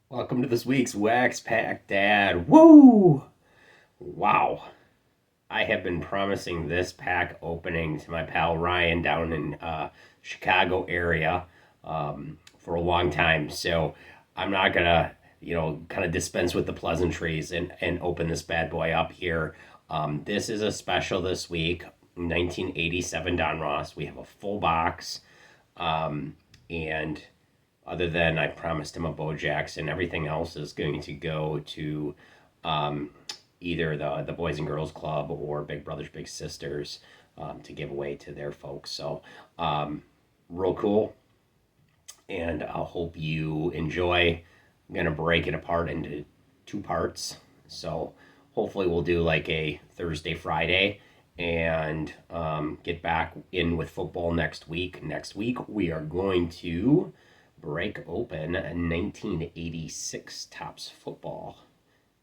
Welcome to this week's Wax Pack Dad. Woo! Wow. I have been promising this pack opening to my pal Ryan down in Chicago area for a long time. So I'm not going to, kind of dispense with the pleasantries and open this bad boy up here. This is a special this week, 1987 Donruss. We have a full box. And other than I promised him a Bo Jackson, everything else is going to go to either the Boys and Girls Club or Big Brothers Big Sisters to give away to their folks. So real cool, and I hope you enjoy. I'm gonna break it apart into two parts. So hopefully we'll do like a Thursday Friday and get back in with football next week. Next week we are going to break open 1986 Topps football.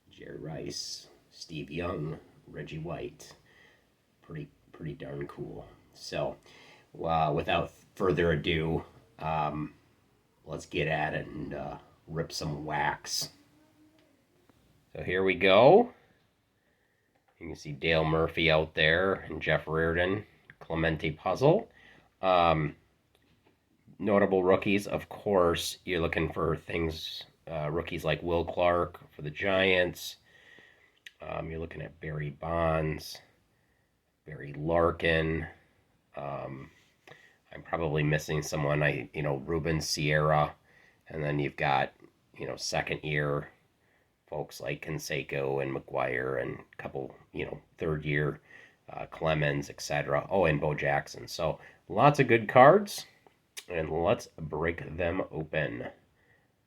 Jerry Rice, Steve Young, Reggie White. Pretty darn cool. So, without further ado, let's get at it and rip some wax. So here we go. You can see Dale Murphy out there and Jeff Reardon, Clemente Puzzle. Notable rookies, of course, you're looking for things, rookies like Will Clark for the Giants. You're looking at Barry Bonds, Barry Larkin. I'm probably missing someone. Ruben Sierra, and then you've got second year folks like Canseco and McGuire, and a couple third year Clemens, etc. Oh, and Bo Jackson. So lots of good cards, and let's break them open.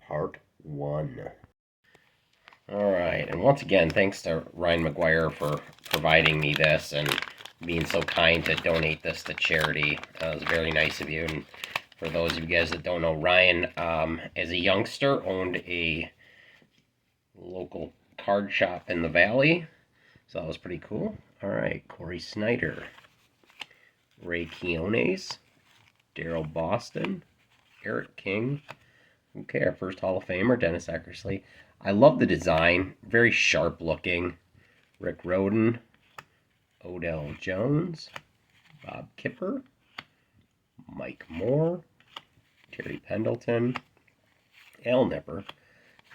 Part 1. All right, and once again, thanks to Ryan McGuire for providing me this and being so kind to donate this to charity. It was very nice of you. And for those of you guys that don't know, Ryan, as a youngster, owned a local card shop in the Valley, so that was pretty cool. All right, Corey Snyder, Ray Quiones, Daryl Boston, Eric King. Okay, our first Hall of Famer, Dennis Eckersley. I love the design, very sharp looking. Rick Rhoden, Odell Jones, Bob Kipper, Mike Moore, Terry Pendleton, Al Nipper,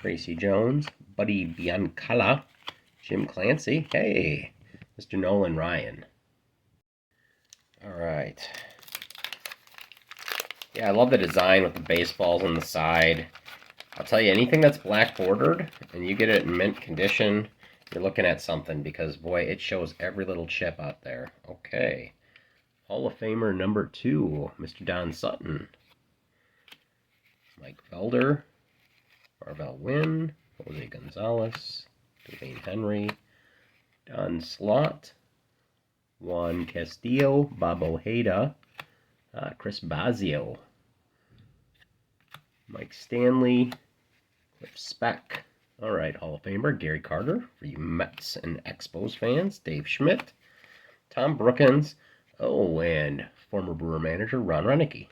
Tracy Jones, Buddy Biancala, Jim Clancy. Hey, Mr. Nolan Ryan. All right. Yeah, I love the design with the baseballs on the side. I'll tell you, anything that's black bordered and you get it in mint condition, you're looking at something, because boy, it shows every little chip out there. Okay. Hall of Famer number 2, Mr. Don Sutton. Mike Felder, Marvell Wynn, Jose Gonzalez, Dwayne Henry, Don Slott, Juan Castillo, Bob Ojeda, Chris Bazio, Mike Stanley, Cliff Speck. All right, Hall of Famer Gary Carter, for you Mets and Expos fans, Dave Schmidt, Tom Brookins, and former Brewer manager Ron Renicky.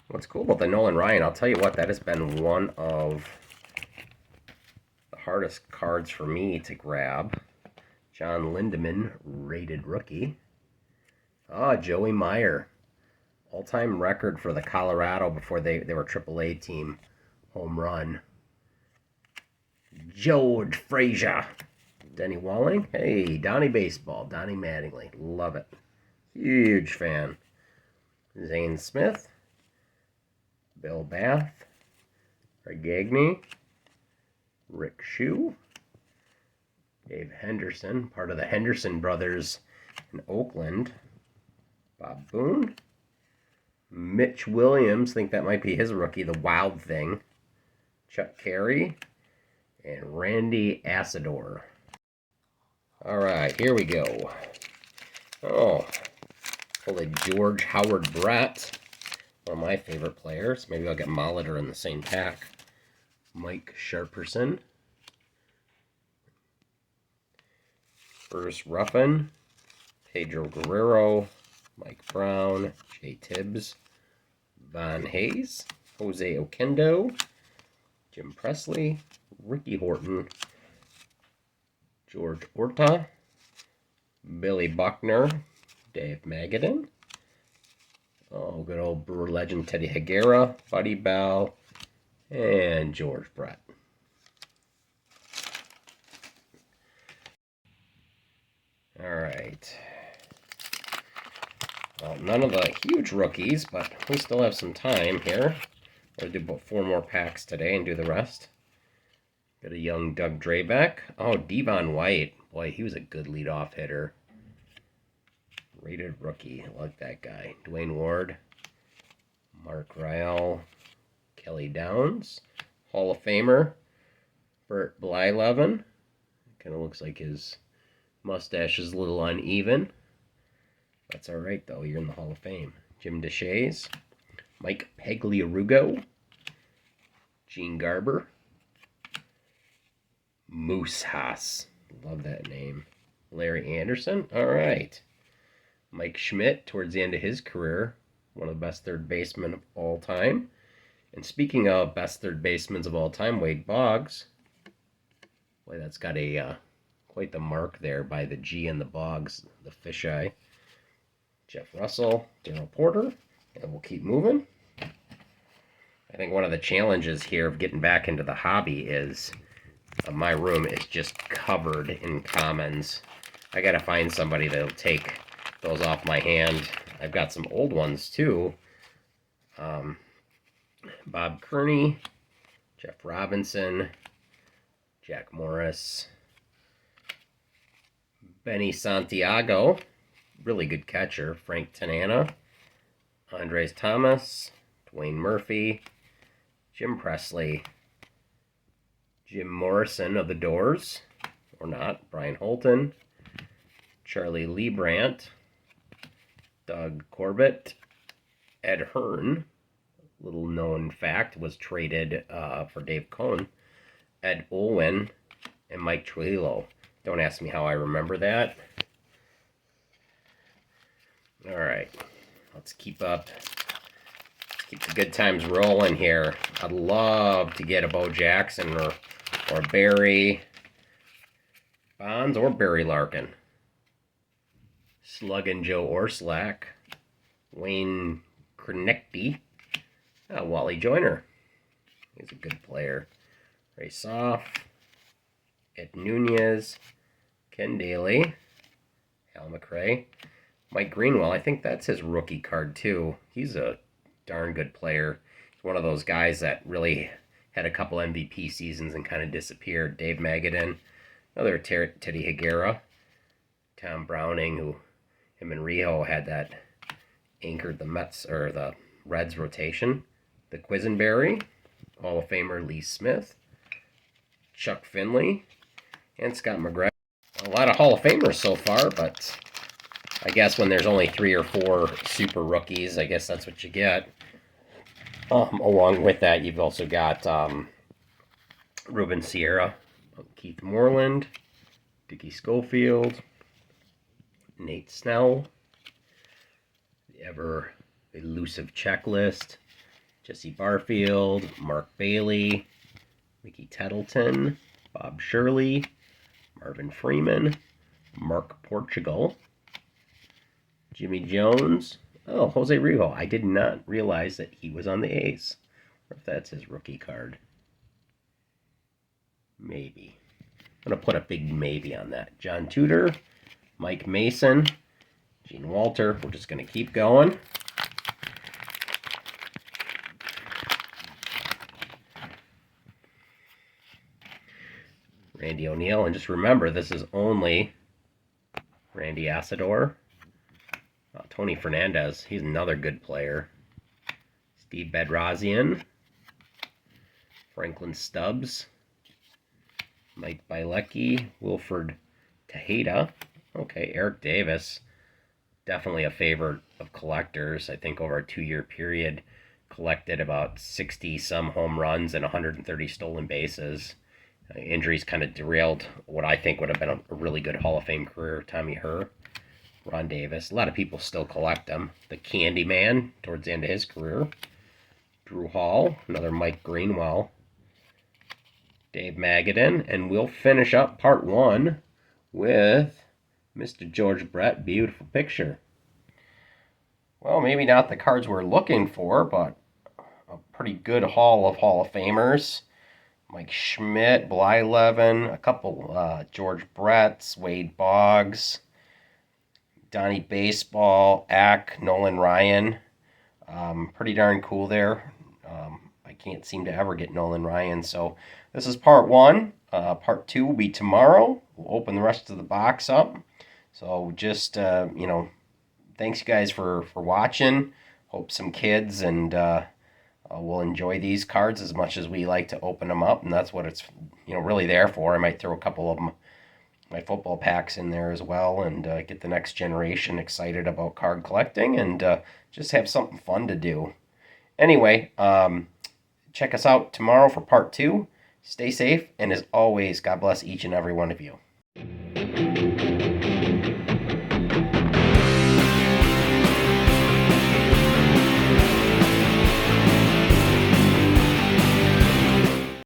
What's cool about the Nolan Ryan, I'll tell you what, that has been one of the hardest cards for me to grab. John Lindemann, rated rookie. Joey Meyer, all-time record for the Colorado before they were AAA team, home run. George Frazier, Denny Walling. Hey, Donnie Baseball, Donnie Mattingly, love it. Huge fan. Zane Smith, Bill Bath, Greg Gagne, Rick Shue, Dave Henderson, part of the Henderson brothers in Oakland, Bob Boone, Mitch Williams, think that might be his rookie, the Wild Thing, Chuck Carey, and Randy Asador. All right, here we go. Pull a George Howard Brett, one of my favorite players. Maybe I'll get Molitor in the same pack. Mike Sharperson, Bruce Ruffin, Pedro Guerrero, Mike Brown, Jay Tibbs, Von Hayes, Jose Oquendo, Jim Presley, Ricky Horton, George Orta, Billy Buckner, Dave Magadan, oh, good old Brewer legend Teddy Higuera, Buddy Bell, and George Brett. All right. Well, none of the huge rookies, but we still have some time here. We'll do about 4 more packs today and do the rest. Got a young Doug Drabeck. Oh, Devon White. Boy, he was a good leadoff hitter. Rated rookie. I like that guy. Dwayne Ward. Mark Ryle. Kelly Downs. Hall of Famer. Bert Blyleven. Kind of looks like his mustache is a little uneven. That's all right, though. You're in the Hall of Fame. Jim Deshaies. Mike Pagliarugo. Gene Garber. Moose Haas. Love that name. Larry Anderson. All right. Mike Schmidt, towards the end of his career, one of the best third basemen of all time. And speaking of best third basemen of all time, Wade Boggs. Boy, that's got a quite the mark there by the G in the Boggs, the fisheye. Jeff Russell, Darryl Porter, and we'll keep moving. I think one of the challenges here of getting back into the hobby is my room is just covered in commons. I gotta find somebody that'll take those off my hand. I've got some old ones too. Bob Kearney, Jeff Robinson, Jack Morris, Benny Santiago, really good catcher, Frank Tanana, Andres Thomas, Dwayne Murphy, Jim Presley, Jim Morrison of the Doors, or not, Brian Holton, Charlie Leibrandt, Doug Corbett, Ed Hearn, little known fact, was traded for Dave Cohn, Ed Olwin, and Mike Trujillo. Don't ask me how I remember that. All right, let's keep up. Let's keep the good times rolling here. I'd love to get a Bo Jackson or Barry Bonds or Barry Larkin. Sluggin' Joe Orslack, Wayne Krnekty, Wally Joyner. He's a good player. Ray Soff, Ed Nunez, Ken Daly, Al McRae, Mike Greenwell. I think that's his rookie card too. He's a darn good player. He's one of those guys that really had a couple MVP seasons and kind of disappeared. Dave Magadan, another Teddy Higuera, Tom Browning, who him and Rio had that anchored the Mets or the Reds rotation. The Quisenberry, Hall of Famer Lee Smith, Chuck Finley, and Scott McGregor. A lot of Hall of Famers so far, but I guess when there's only 3 or 4 super rookies, I guess that's what you get. Along with that, you've also got Ruben Sierra, Keith Moreland, Dickie Schofield, Nate Snell, the ever elusive checklist, Jesse Barfield, Mark Bailey, Mickey Tettleton, Bob Shirley, Marvin Freeman, Mark Portugal, Jimmy Jones. Oh, Jose Rijo. I did not realize that he was on the A's. Or if that's his rookie card. Maybe. I'm going to put a big maybe on that. John Tudor, Mike Mason, Gene Walter. We're just going to keep going. Randy O'Neill. And just remember, this is only Randy Asador. Tony Fernandez, he's another good player. Steve Bedrosian, Franklin Stubbs, Mike Bielecki, Wilfred Tejeda. Okay, Eric Davis, definitely a favorite of collectors. I think over a 2-year period, collected about 60-some home runs and 130 stolen bases. Injuries kind of derailed what I think would have been a really good Hall of Fame career, Tommy Herr. Ron Davis. A lot of people still collect them. The Candyman towards the end of his career. Drew Hall, another Mike Greenwell. Dave Magadan, and we'll finish up part 1 with Mr. George Brett. Beautiful picture. Well, maybe not the cards we're looking for, but a pretty good haul of Hall of Famers. Mike Schmidt, Blyleven, a couple George Bretts, Wade Boggs, Donnie Baseball, Ack, Nolan Ryan. Pretty darn cool there. I can't seem to ever get Nolan Ryan. So this is part 1. Part 2 will be tomorrow. We'll open the rest of the box up. So just, thanks you guys for watching. Hope some kids and will enjoy these cards as much as we like to open them up. And that's what it's, really there for. I might throw a couple of them, my football packs in there as well, and get the next generation excited about card collecting and just have something fun to do. Anyway, check us out tomorrow for part 2. Stay safe, and as always, God bless each and every one of you.